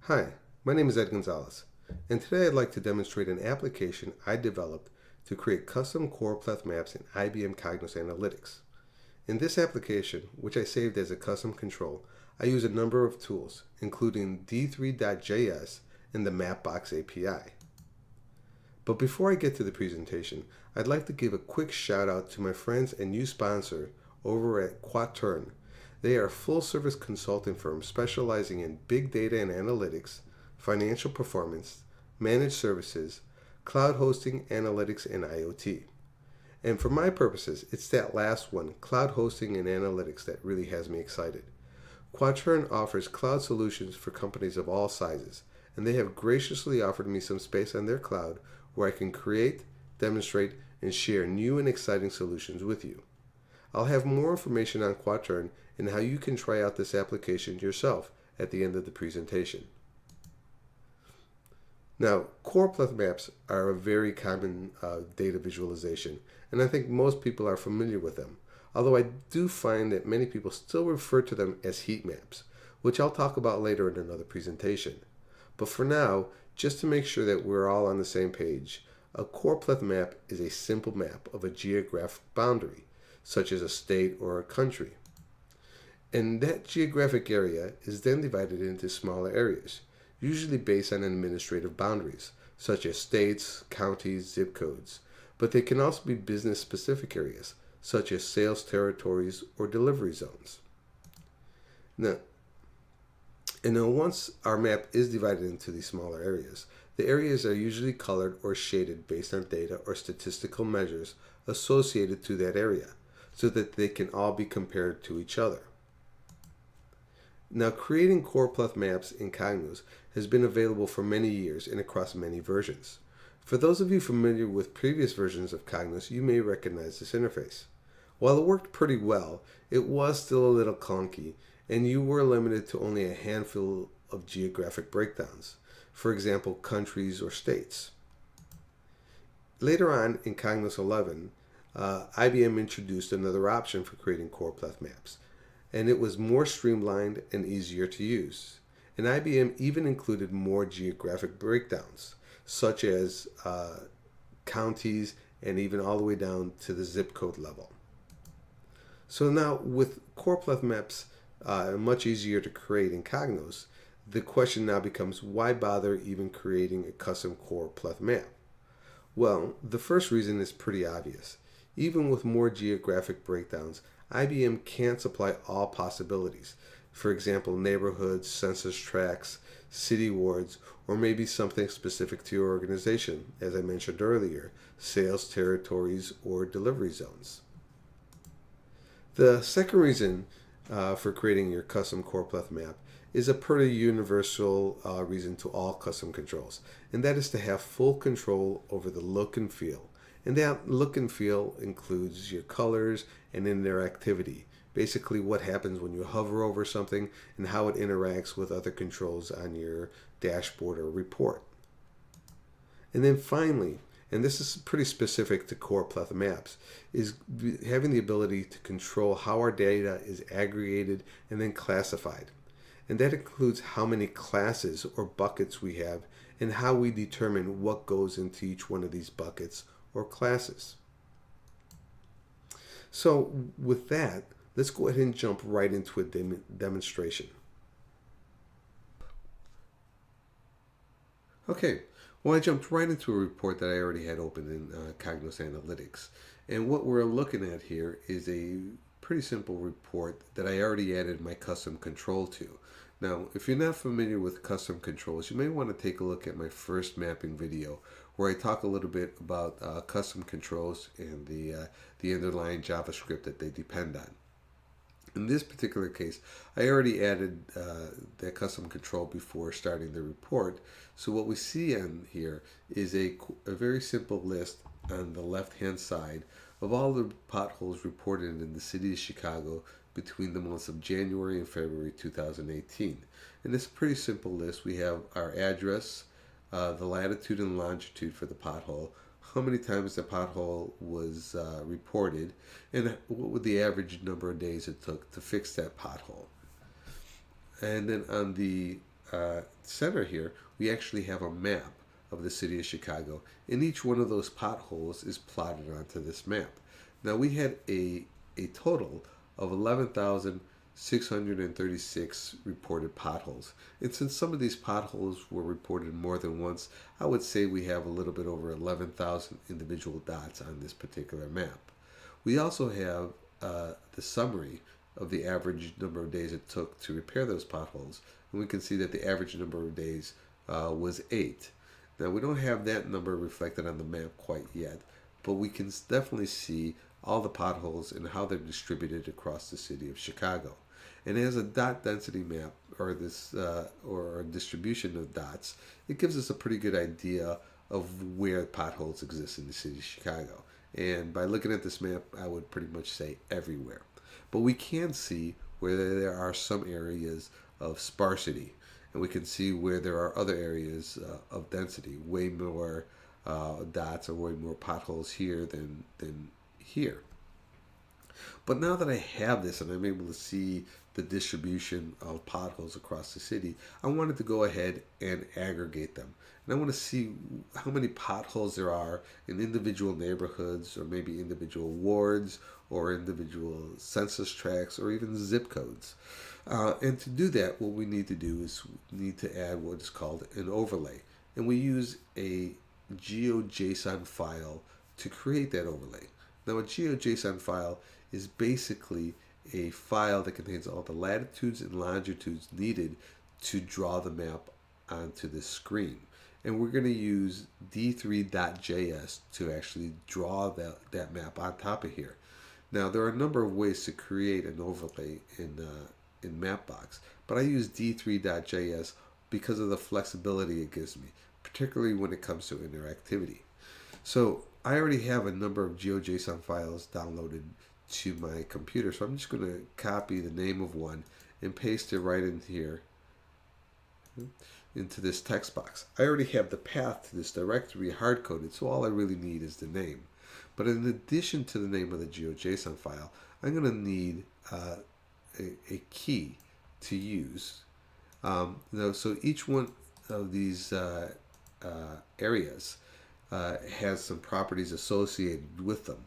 Hi, my name is Ed Gonzalez, and today I'd like to demonstrate an application I developed to create custom Choropleth maps in IBM Cognos Analytics. In this application, which I saved as a custom control, I use a number of tools, including d3.js and the Mapbox API. But before I get to the presentation, I'd like to give a quick shout out to my friends and new sponsor over at Quaterne. They are a full-service consulting firm specializing in big data and analytics, financial performance, managed services, cloud hosting, analytics, and IoT. And for my purposes, it's that last one, cloud hosting and analytics, that really has me excited. Quaterne offers cloud solutions for companies of all sizes, and they have graciously offered me some space on their cloud where I can create, demonstrate, and share new and exciting solutions with you. I'll have more information on Quaterne and how you can try out this application yourself at the end of the presentation. Now, Choropleth maps are a very common data visualization, and I think most people are familiar with them, although I do find that many people still refer to them as heat maps, which I'll talk about later in another presentation. But for now, just to make sure that we're all on the same page, a Choropleth map is a simple map of a geographic boundary, such as a state or a country. And that geographic area is then divided into smaller areas, usually based on administrative boundaries, such as states, counties, zip codes. But they can also be business-specific areas, such as sales territories or delivery zones. Now, once our map is divided into these smaller areas, the areas are usually colored or shaded based on data or statistical measures associated to that area, so that they can all be compared to each other. Now, creating Choropleth maps in Cognos has been available for many years and across many versions. For those of you familiar with previous versions of Cognos, you may recognize this interface. While it worked pretty well, it was still a little clunky, and you were limited to only a handful of geographic breakdowns, for example, countries or states. Later on in Cognos 11, IBM introduced another option for creating Choropleth maps, and it was more streamlined and easier to use. And IBM even included more geographic breakdowns, such as counties and even all the way down to the zip code level. So now, with Choropleth maps much easier to create in Cognos, the question now becomes, why bother even creating a custom Choropleth map? Well, the first reason is pretty obvious. Even with more geographic breakdowns, IBM can't supply all possibilities. For example, neighborhoods, census tracts, city wards, or maybe something specific to your organization, as I mentioned earlier, sales territories or delivery zones. The second reason for creating your custom Choropleth map is a pretty universal reason to all custom controls, and that is to have full control over the look and feel. And that look and feel includes your colors and interactivity, basically what happens when you hover over something and how it interacts with other controls on your dashboard or report. And then finally, and this is pretty specific to Choropleth maps, is having the ability to control how our data is aggregated and then classified. And that includes how many classes or buckets we have and how we determine what goes into each one of these buckets or classes. So with that, let's go ahead and jump right into a demonstration. Okay, well, I jumped right into a report that I already had open in Cognos Analytics. And what we're looking at here is a pretty simple report that I already added my custom control to. Now, if you're not familiar with custom controls, you may want to take a look at my first mapping video, where I talk a little bit about custom controls and the underlying JavaScript that they depend on. In this particular case, I already added that custom control before starting the report. So what we see on here is a very simple list on the left-hand side of all the potholes reported in the city of Chicago between the months of January and February 2018. And it's a pretty simple list. We have our address, the latitude and longitude for the pothole, how many times the pothole was reported, and what would the average number of days it took to fix that pothole. And then on the center here, we actually have a map of the city of Chicago, and each one of those potholes is plotted onto this map. Now we had a total of 11,636 reported potholes. And since some of these potholes were reported more than once, I would say we have a little bit over 11,000 individual dots on this particular map. We also have the summary of the average number of days it took to repair those potholes. And we can see that the average number of days was 8. Now we don't have that number reflected on the map quite yet, but we can definitely see all the potholes and how they're distributed across the city of Chicago. And as a dot density map, or this or a distribution of dots, it gives us a pretty good idea of where potholes exist in the city of Chicago. And by looking at this map, I would pretty much say everywhere. But we can see where there are some areas of sparsity, and we can see where there are other areas of density, way more dots or way more potholes here than here. But now that I have this and I'm able to see the distribution of potholes across the city, I wanted to go ahead and aggregate them. And I want to see how many potholes there are in individual neighborhoods, or maybe individual wards, or individual census tracts, or even zip codes. And to do that, what we need to do is we need to add what is called an overlay. And we use a GeoJSON file to create that overlay. Now, a GeoJSON file is basically a file that contains all the latitudes and longitudes needed to draw the map onto the screen. And we're going to use d3.js to actually draw that map on top of here. Now, there are a number of ways to create an overlay in Mapbox, but I use d3.js because of the flexibility it gives me, particularly when it comes to interactivity. So I already have a number of GeoJSON files downloaded to my computer, so I'm just going to copy the name of one and paste it right in here into this text box. I already have the path to this directory hard-coded, so all I really need is the name. But in addition to the name of the GeoJSON file, I'm going to need a key to use. So each one of these areas has some properties associated with them.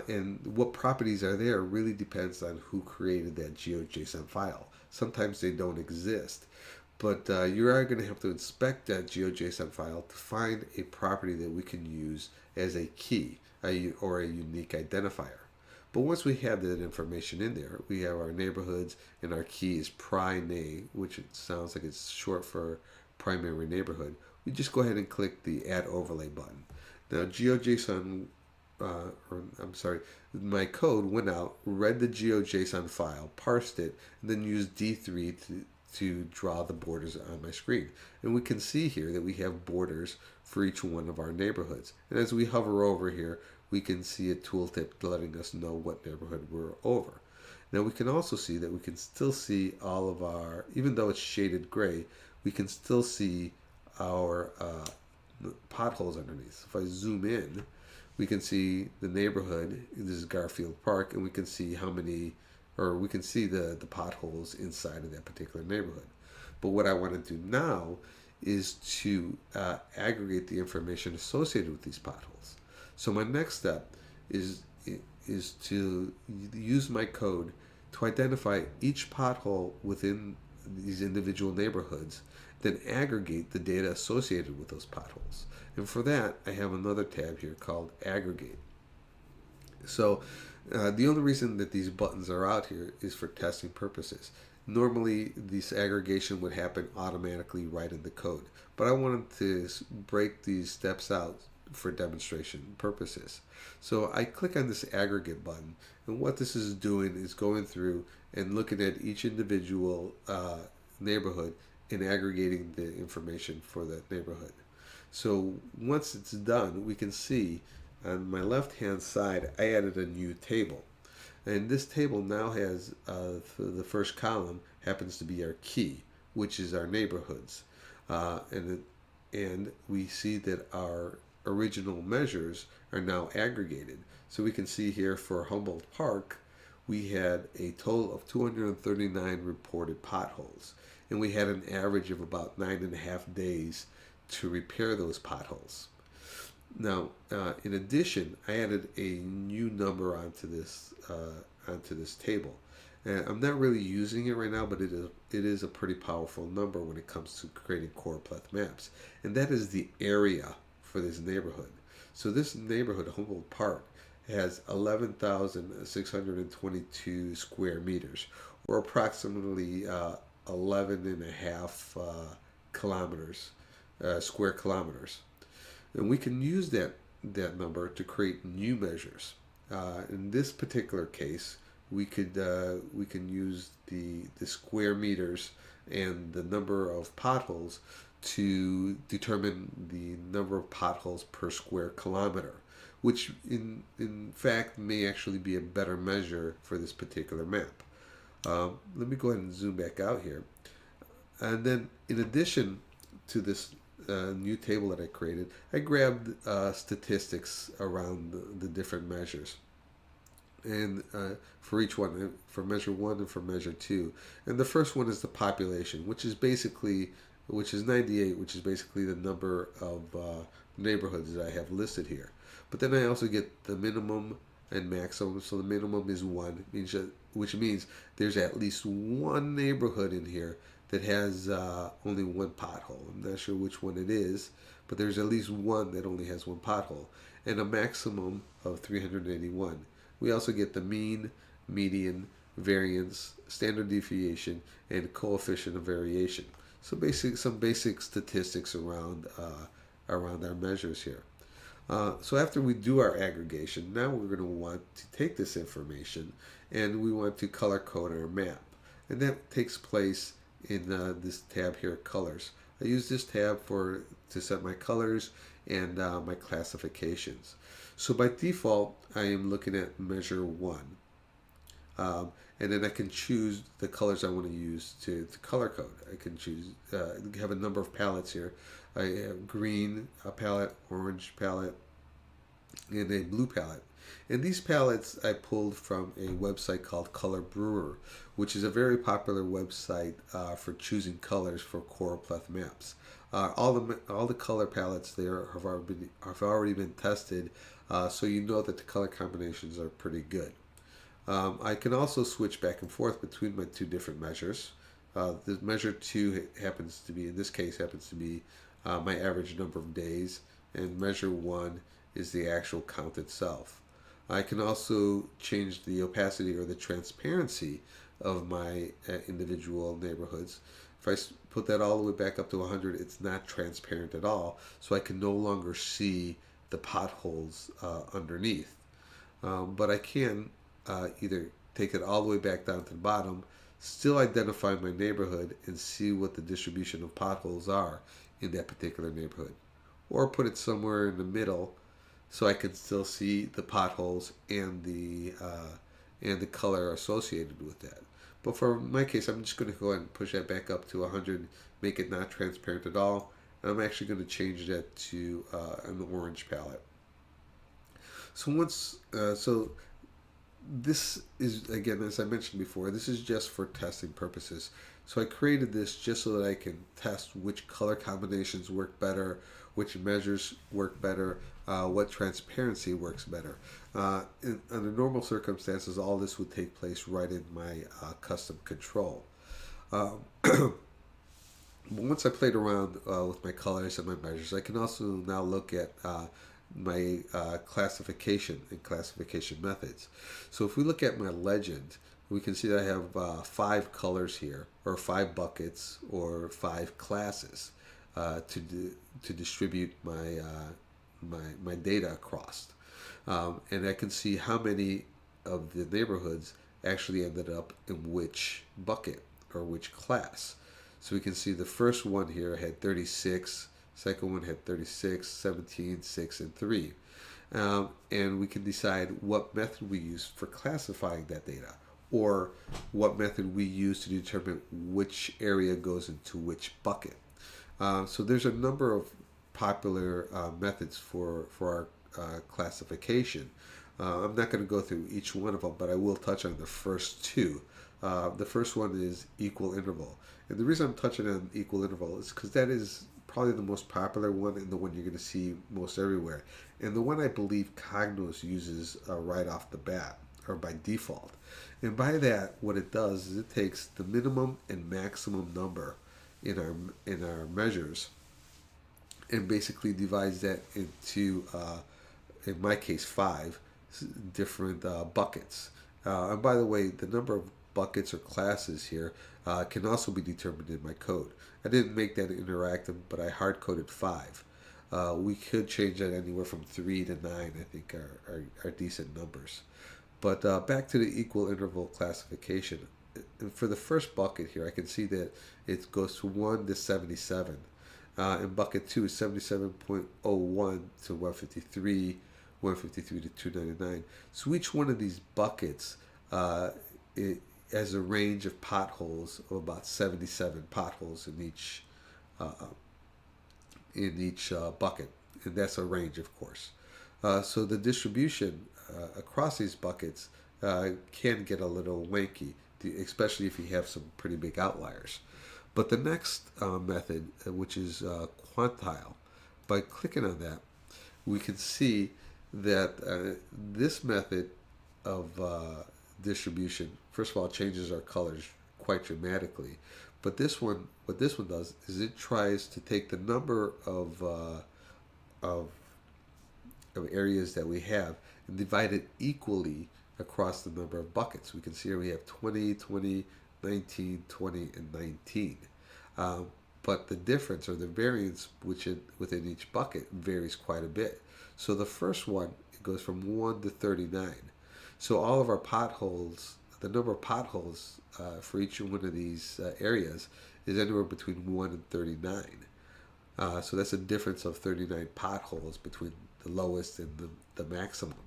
And what properties are there really depends on who created that GeoJSON file. Sometimes they don't exist, but you are going to have to inspect that GeoJSON file to find a property that we can use as a key or a unique identifier. But once we have that information in there, we have our neighborhoods, and our key is PRI-NAY, which it sounds like it's short for primary neighborhood. We just go ahead and click the Add Overlay button. Now, my code went out, read the GeoJSON file, parsed it, and then used D3 to draw the borders on my screen. And we can see here that we have borders for each one of our neighborhoods. And as we hover over here, we can see a tooltip letting us know what neighborhood we're over. Now we can also see that we can still see all of our, even though it's shaded gray, we can still see our potholes underneath. If I zoom in, we can see the neighborhood. This is Garfield Park, and we can see how many, or we can see the potholes inside of that particular neighborhood. But what I want to do now is to aggregate the information associated with these potholes. So my next step is to use my code to identify each pothole within these individual neighborhoods, then aggregate the data associated with those potholes. And for that, I have another tab here called Aggregate. So the only reason that these buttons are out here is for testing purposes. Normally, this aggregation would happen automatically right in the code, but I wanted to break these steps out for demonstration purposes. So I click on this aggregate button, and what this is doing is going through and looking at each individual neighborhood and aggregating the information for that neighborhood. So once it's done, we can see on my left hand side I added a new table, and this table now has the first column happens to be our key, which is our neighborhoods, and we see that our original measures are now aggregated. So we can see here for Humboldt Park, we had a total of 239 reported potholes. and we had an average of about 9.5 days to repair those potholes. Now, in addition, I added a new number onto this table. And I'm not really using it right now, but it is a pretty powerful number when it comes to creating Choropleth maps. And that is the area for this neighborhood. So this neighborhood, Humboldt Park, has 11,622 square meters, or approximately 11 and a half kilometers, square kilometers. And we can use that number to create new measures. In this particular case, we can use the square meters and the number of potholes to determine the number of potholes per square kilometer, which in fact may actually be a better measure for this particular map. Let me go ahead and zoom back out here. And then in addition to this new table that I created, I grabbed statistics around the different measures. And for each one, for measure 1 and for measure 2. And the first one is the population, which is 98, which is basically the number of neighborhoods that I have listed here. But then I also get the minimum and maximum. So the minimum is 1, which means there's at least one neighborhood in here that has only one pothole. I'm not sure which one it is, but there's at least one that only has one pothole, and a maximum of 381. We also get the mean, median, variance, standard deviation, and coefficient of variation. So some basic statistics around our measures here. So after we do our aggregation, now we're going to want to take this information and we want to color code our map. And that takes place in this tab here, Colors. I use this tab to set my colors and my classifications. So by default, I am looking at measure 1. And then I can choose the colors I want to use to color code. I can choose, have a number of palettes here. I have green palette, orange palette, and a blue palette. And these palettes I pulled from a website called Color Brewer, which is a very popular website for choosing colors for Choropleth maps. All the color palettes there have already been tested, so you know that the color combinations are pretty good. I can also switch back and forth between my two different measures. The measure 2 happens to be, in this case, my average number of days, and measure 1 is the actual count itself. I can also change the opacity or the transparency of my individual neighborhoods. If I put that all the way back up to 100, it's not transparent at all, so I can no longer see the potholes underneath. But I can either take it all the way back down to the bottom, still identify my neighborhood and see what the distribution of potholes are in that particular neighborhood, or put it somewhere in the middle so I can still see the potholes and the color associated with that. But for my case, I'm just going to go ahead and push that back up to 100, make it not transparent at all, and I'm actually going to change that to an orange palette. So this is, again, as I mentioned before, this is just for testing purposes. So I created this just so that I can test which color combinations work better, which measures work better, what transparency works better. Under normal circumstances, all this would take place right in my custom control. Once I played around with my colors and my measures, I can also now look at my classification and classification methods. So if we look at my legend, we can see that I have 5 colors here, or 5 buckets, or 5 classes to distribute my data across. And I can see how many of the neighborhoods actually ended up in which bucket or which class. So we can see the first one here had 36, second one had 36, 17, 6, and 3. And we can decide what method we use for classifying that data, or what method we use to determine which area goes into which bucket. So there's a number of popular methods for our classification. I'm not going to go through each one of them, but I will touch on the first 2. The first one is equal interval. And the reason I'm touching on equal interval is because that is probably the most popular one and the one you're going to see most everywhere. And the one I believe Cognos uses right off the bat, or by default. And by that, what it does is it takes the minimum and maximum number in our measures and basically divides that into, in my case, 5 different buckets. And by the way, the number of buckets or classes here can also be determined in my code. I didn't make that interactive, but I hard-coded 5. We could change that anywhere from 3 to 9, I think are decent numbers. But back to the equal interval classification. For the first bucket here, I can see that it goes to 1 to 77. And bucket 2 is 77.01 to 153, 153 to 299. So each one of these buckets it has a range of potholes of about 77 potholes in each bucket, and that's a range, of course. So the distribution across these buckets can get a little wanky, especially if you have some pretty big outliers. But the next method, which is quantile, by clicking on that, we can see that this method of distribution, first of all, changes our colors quite dramatically. But this one, what this one does is it tries to take the number of areas that we have and divide it equally across the number of buckets. We can see here we have 20, 20, 19, 20, and 19. But the difference or the variance within each bucket varies quite a bit. So the first one, it goes from 1 to 39. So all of our potholes, the number of potholes for each one of these areas is anywhere between 1 and 39. So that's a difference of 39 potholes between the lowest and the maximum.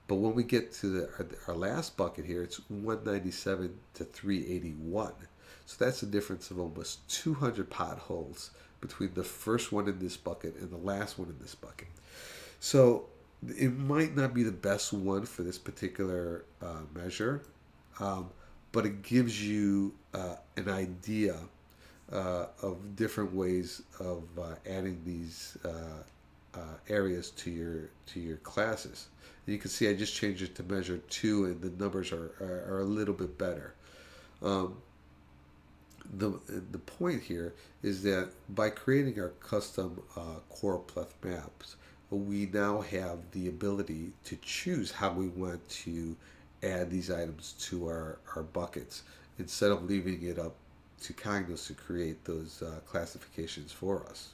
But when we get to our last bucket here, it's 197 to 381. So that's a difference of almost 200 potholes between the first one in this bucket and the last one in this bucket. So it might not be the best one for this particular measure, but it gives you an idea of different ways of adding these areas to your classes. And you can see I just changed it to measure 2, and the numbers are a little bit better. The point here is that by creating our custom Choropleth maps, we now have the ability to choose how we want to add these items to our buckets instead of leaving it up to Cognos to create those classifications for us.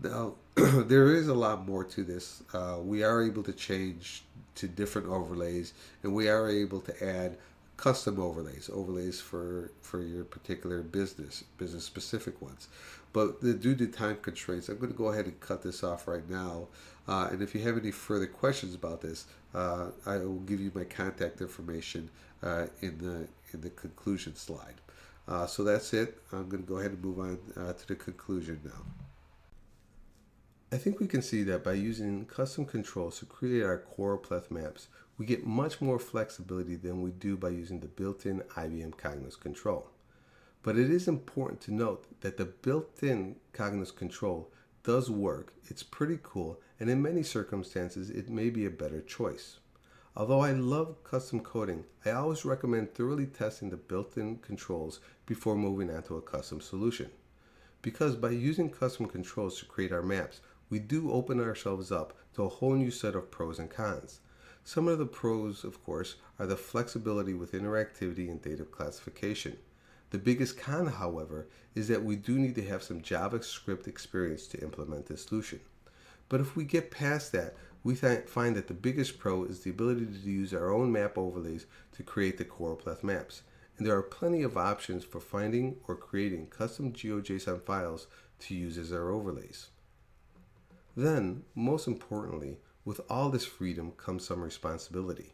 Now, there is a lot more to this. We are able to change to different overlays, and we are able to add custom overlays for your particular business specific ones. But due to time constraints, I'm going to go ahead and cut this off right now. And if you have any further questions about this, I will give you my contact information in the conclusion slide. So that's it. I'm going to go ahead and move on to the conclusion now. I think we can see that by using custom controls to create our Choropleth maps, we get much more flexibility than we do by using the built-in IBM Cognos control. But it is important to note that the built-in Cognos control does work, it's pretty cool, and in many circumstances it may be a better choice. Although I love custom coding, I always recommend thoroughly testing the built-in controls before moving on to a custom solution. Because by using custom controls to create our maps, we do open ourselves up to a whole new set of pros and cons. Some of the pros, of course, are the flexibility with interactivity and data classification. The biggest con, however, is that we do need to have some JavaScript experience to implement this solution. But if we get past that, we find that the biggest pro is the ability to use our own map overlays to create the Choropleth maps. And there are plenty of options for finding or creating custom GeoJSON files to use as our overlays. Then, most importantly, with all this freedom comes some responsibility,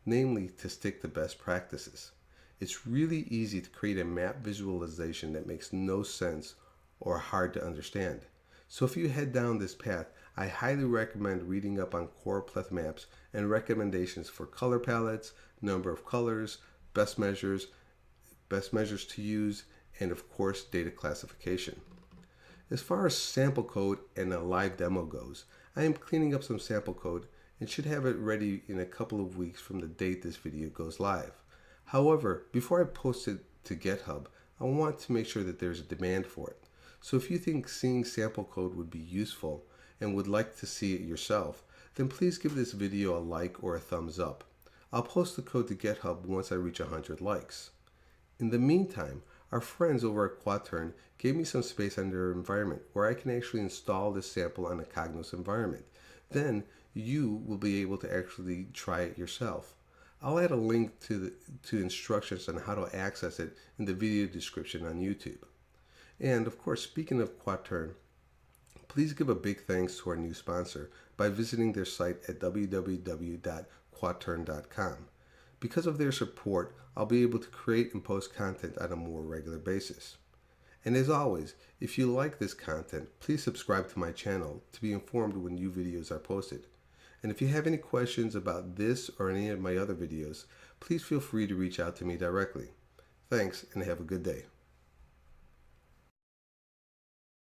namely to stick to best practices. It's really easy to create a map visualization that makes no sense or hard to understand. So if you head down this path, I highly recommend reading up on Choropleth maps and recommendations for color palettes, number of colors, best measures, best measures to use, and of course data classification. As far as sample code and a live demo goes, I am cleaning up some sample code and should have it ready in a couple of weeks from the date this video goes live. However, before I post it to GitHub, I want to make sure that there's a demand for it. So if you think seeing sample code would be useful and would like to see it yourself, then please give this video a like or a thumbs up. I'll post the code to GitHub once I reach 100 likes. In the meantime, our friends over at Quaterne gave me some space on their environment where I can actually install this sample on a Cognos environment. Then you will be able to actually try it yourself. I'll add a link to instructions on how to access it in the video description on YouTube. And of course, speaking of Quaterne, please give a big thanks to our new sponsor by visiting their site at www.quaterne.com. Because of their support, I'll be able to create and post content on a more regular basis. And as always, if you like this content, please subscribe to my channel to be informed when new videos are posted. And if you have any questions about this or any of my other videos, please feel free to reach out to me directly. Thanks, and have a good day.